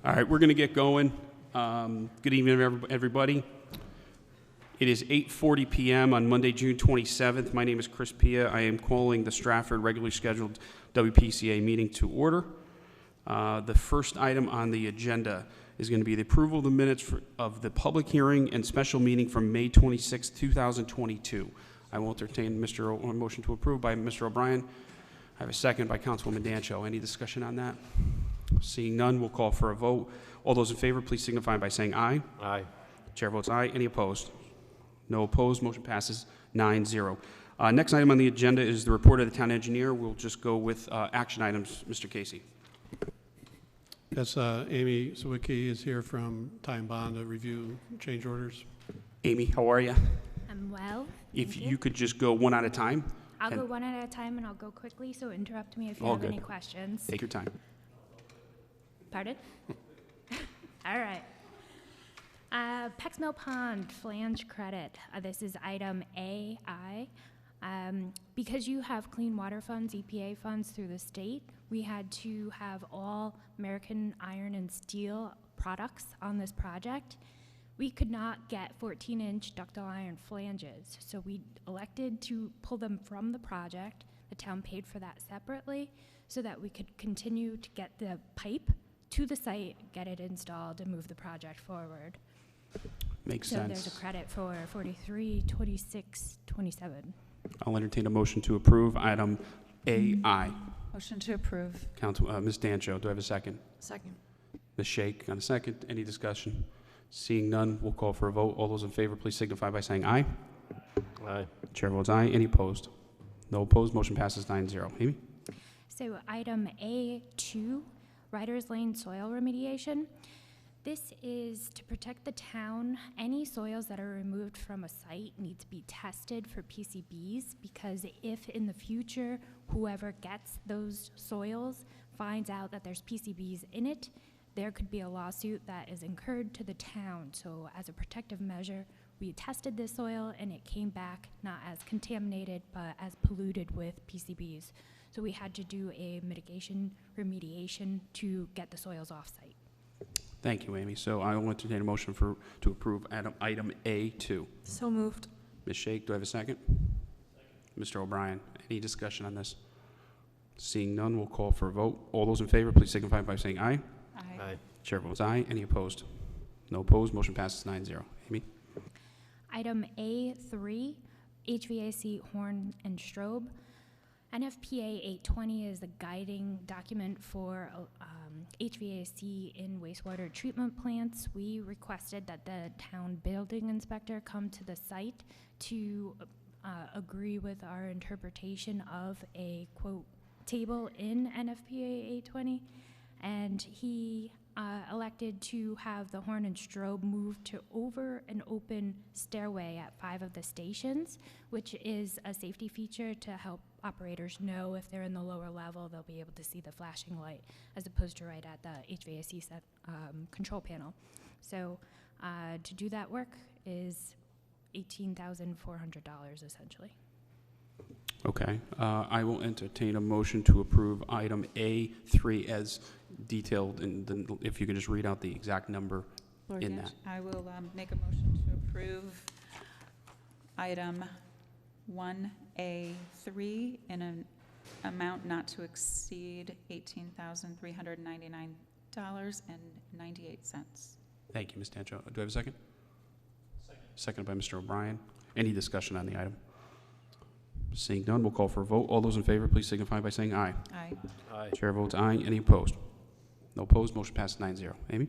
All right, we're going to get going. Good evening, everybody. It is 8:40 p.m. on Monday, June 27th. My name is Chris Pia. I am calling the Stratford regularly scheduled WPCA meeting to order. The first item on the agenda is going to be the approval of the minutes of the public hearing and special meeting from May 26, 2022. I will entertain a motion to approve by Mr. O'Brien. I have a second by Councilwoman Dancho. Any discussion on that? Seeing none, we'll call for a vote. All those in favor, please signify by saying aye. Aye. Chair votes aye. Any opposed? No opposed. Motion passes 9-0. Next item on the agenda is the report of the town engineer. We'll just go with action items. Mr. Casey. Yes, Amy Sawicki is here from Time Bond to review change orders. Amy, how are you? I'm well. If you could just go one at a time. I'll go one at a time, and I'll go quickly, so interrupt me if you All have good. any questions. Take your time. Pardon? All right. Pex Mill Pond flange credit. This is item AI. Because you have clean water funds, EPA funds through the state, we had to have all American iron and steel products on this project. We could not get 14-inch ductile iron flanges, so we elected to pull them from the project. The town paid for that separately so that we could continue to get the pipe to the site, get it installed, and move the project forward. Makes So sense. there's a credit for 43, 26, 27. I'll entertain a motion to approve item AI. Motion to approve. Ms. Dancho, do I have a second? Second. Ms. Shake on a second. Any discussion? Seeing none, we'll call for a vote. All those in favor, please signify by saying aye. Aye. Chair votes aye. Any opposed? No opposed. Motion passes 9-0. Amy? So item A2, Riders Lane soil remediation. This is to protect the town. Any soils that are removed from a site need to be tested for PCBs, because if in the future whoever gets those soils finds out that there's PCBs in it, there could be a lawsuit that is incurred to the town. So as a protective measure, we tested this soil and it came back not as contaminated, but as polluted with PCBs. So we had to do a mitigation remediation to get the soils off site. Thank you, Amy. So I will entertain a motion to approve item A2. So moved. Ms. Shake, do I have a second? Mr. O'Brien, any discussion on this? Seeing none, we'll call for a vote. All those in favor, please signify by saying aye. Aye. Aye. Chair votes aye. Any opposed? No opposed. Motion passes 9-0. Amy? Item A3, HVAC horn and strobe. NFPA 820 is the guiding document for HVAC in wastewater treatment plants. We requested that the town building inspector come to the site to agree with our interpretation of a, quote, table in NFPA 820, and he elected to have the horn and strobe moved to over an open stairway at 5 of the stations, which is a safety feature to help operators know if they're in the lower level, they'll be able to see the flashing light as opposed to right at the HVAC control panel. So to do that work is $18,400 essentially. Okay. I will entertain a motion to approve item A3 as detailed, if you could just read out the exact number in that. I will make a motion to approve item 1A3 in an amount not to exceed $18,399.98. Thank you, Ms. Dancho. Do I have a second? Second by Mr. O'Brien. Any discussion on the item? Seeing none, we'll call for a vote. All those in favor, please signify by saying aye. Aye. Aye. Chair votes aye. Any opposed? No opposed. Motion passes 9-0. Amy?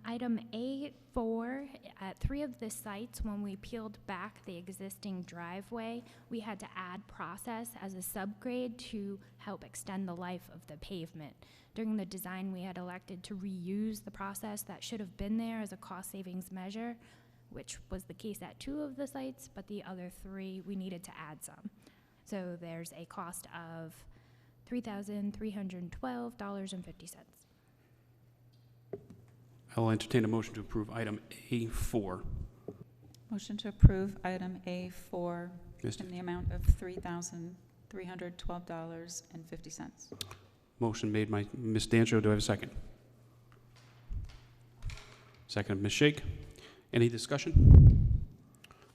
Item A4, at 3 of the sites, when we peeled back the existing driveway, we had to add process as a subgrade to help extend the life of the pavement. During the design, we had elected to reuse the process that should have been there as a cost savings measure, which was the case at 2 of the sites, but the other 3, we needed to add some. So there's a cost of $3,312.50. I will entertain a motion to approve item A4. Motion to approve item A4 Mr. in the amount of $3,312.50. Motion made by Ms. Dancho. Do I have a second? Second, Ms. Shake. Any discussion?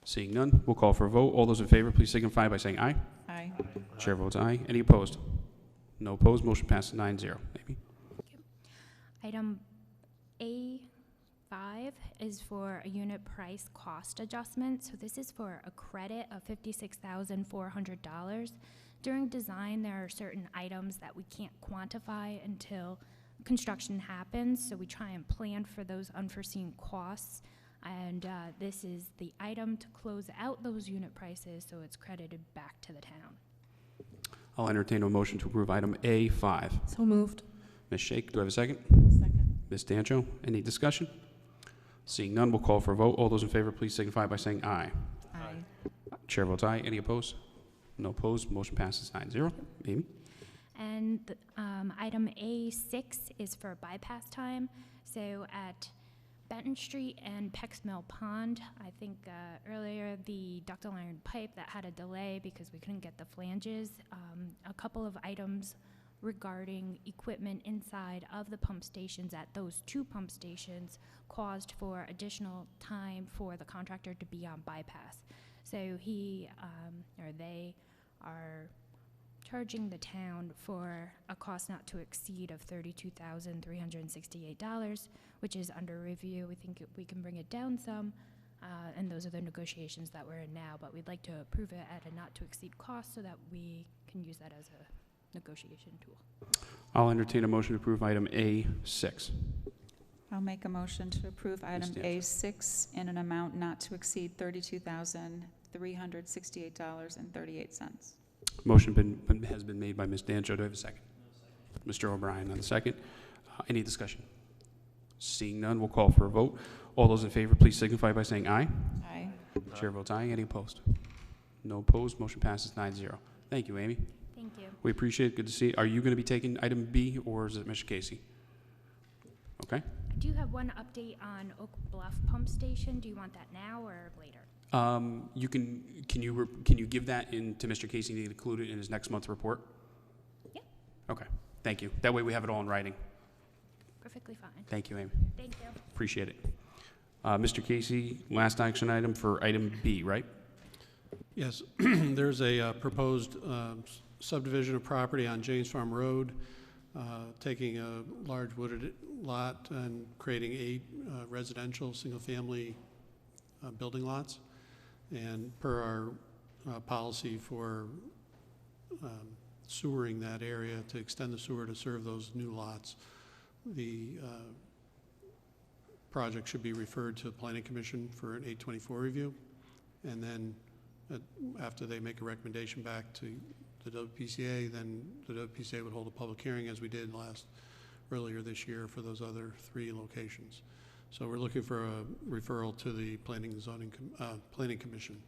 Seeing none, we'll call for a vote. All those in favor, please signify by saying aye. Aye. Chair votes aye. Any opposed? No opposed. Motion passes 9-0. Amy? Item A5 is for a unit price cost adjustment. So this is for a credit of $56,400. During design, there are certain items that we can't quantify until construction happens, so we try and plan for those unforeseen costs. And this is the item to close out those unit prices, so it's credited back to the town. I'll entertain a motion to approve item A5. So moved. Ms. Shake, do I have a second? Second. Ms. Dancho, any discussion? Seeing none, we'll call for a vote. All those in favor, please signify by saying aye. Aye. Chair votes aye. Any opposed? No opposed. Motion passes 9-0. Amy? And item A6 is for bypass time. So at Benton Street and Peck's Mill Pond, I think earlier the ductile iron pipe that had a delay because we couldn't get the flanges. A couple of items regarding equipment inside of the pump stations at those two pump stations caused for additional time for the contractor to be on bypass. So he or they are charging the town for a cost not to exceed of $32,368, which is under review. We think we can bring it down some, and those are the negotiations that we're in now, but we'd like to approve it at a not to exceed cost so that we can use that as a negotiation tool. I'll entertain a motion to approve item A6. I'll make a motion to approve item Dancho. A6 in an amount not to exceed $32,368.38. Motion has been made by Ms. Dancho. Do I have a second? Mr. O'Brien on the second. Any discussion? Seeing none, we'll call for a vote. All those in favor, please signify by saying aye. Aye. Chair votes aye. Any opposed? No opposed. Motion passes 9-0. Thank you, Amy. Thank you. We appreciate it. Good to see you. Are you going to be taking item B, or is it Mr. Casey? Okay. I do have one update on Oak Bluff Pump Station. Do you want that now or later? Can you give that to Mr. Casey to include it in his next month's report? Yeah. Okay. Thank you. That way we have it all in writing. Perfectly fine. Thank you, Amy. Thank you. Appreciate it. Mr. Casey, last action item for item B, right? Yes, there's a proposed subdivision of property on James Farm Road, taking a large wooded lot and creating 8 residential, single-family building lots. And per our policy for sewering that area, to extend the sewer to serve those new lots, the project should be referred to the Planning Commission for an 824 review. And then after they make a recommendation back to the WPCA, then the WPCA would hold a public hearing, as we did earlier this year for those other 3 locations. So we're looking for a referral to the Planning and Zoning Planning Commission.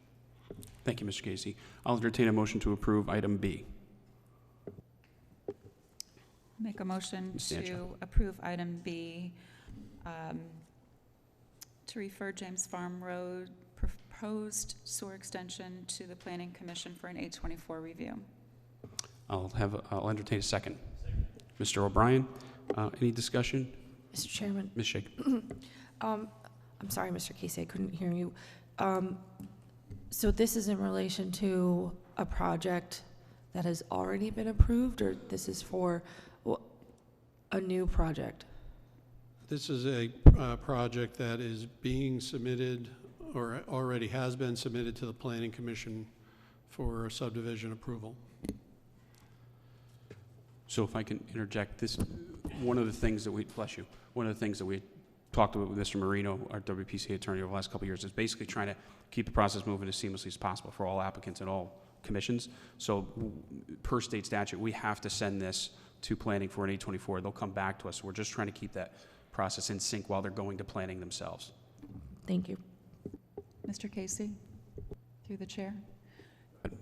Thank you, Mr. Casey. I'll entertain a motion to approve item B. Make a motion Ms. Dancho. to approve item B, to refer James Farm Road proposed sewer extension to the Planning Commission for an 824 review. I'll entertain a second. Mr. O'Brien, any discussion? Mr. Chairman, Ms. Shake. I'm sorry, Mr. Casey, I couldn't hear you. So this is in relation to a project that has already been approved, or this is for a new project? This is a project that is being submitted, or already has been submitted to the Planning Commission for subdivision approval. So if I can interject, one of the things that we talked about with Mr. Marino, our WPCA attorney, over the last couple of years, is basically trying to keep the process moving as seamlessly as possible for all applicants and all commissions. So per state statute, we have to send this to planning for an 824. They'll come back to us. We're just trying to keep that process in sync while they're going to planning themselves. Thank you. Mr. Casey, through the chair.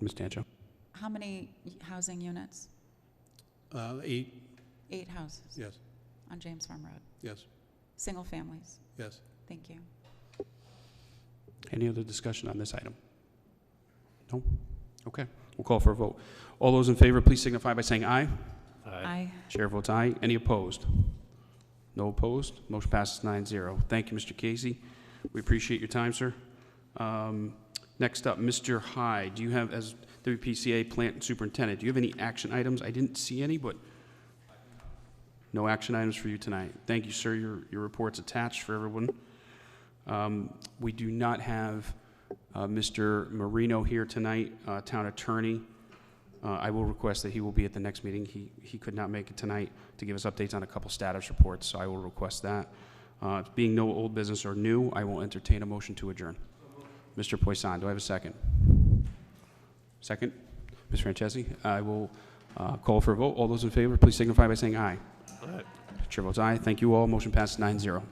Ms. Dancho? How many housing units? 8, 8 houses yes, on James Farm Road. yes, Single families. yes. Thank you. Any other discussion on this item? No? Okay. We'll call for a vote. All those in favor, please signify by saying aye. Aye. Chair votes aye. Any opposed? No opposed? Motion passes 9-0. Thank you, Mr. Casey. We appreciate your time, sir. Next up, Mr. Hyde, do you have, as WPCA Plant Superintendent, do you have any action items? I didn't see any, but no action items for you tonight. Thank you, sir. Your report's attached for everyone. We do not have Mr. Marino here tonight, Town Attorney. I will request that he will be at the next meeting. He could not make it tonight to give us updates on a couple status reports, so I will request that. Being no old business or new, I will entertain a motion to adjourn. Mr. Poisson, do I have a second? Second? Ms. Francesi? I will call for a vote. All those in favor, please signify by saying aye. Aye. Chair votes aye. Thank you all. Motion passes 9-0.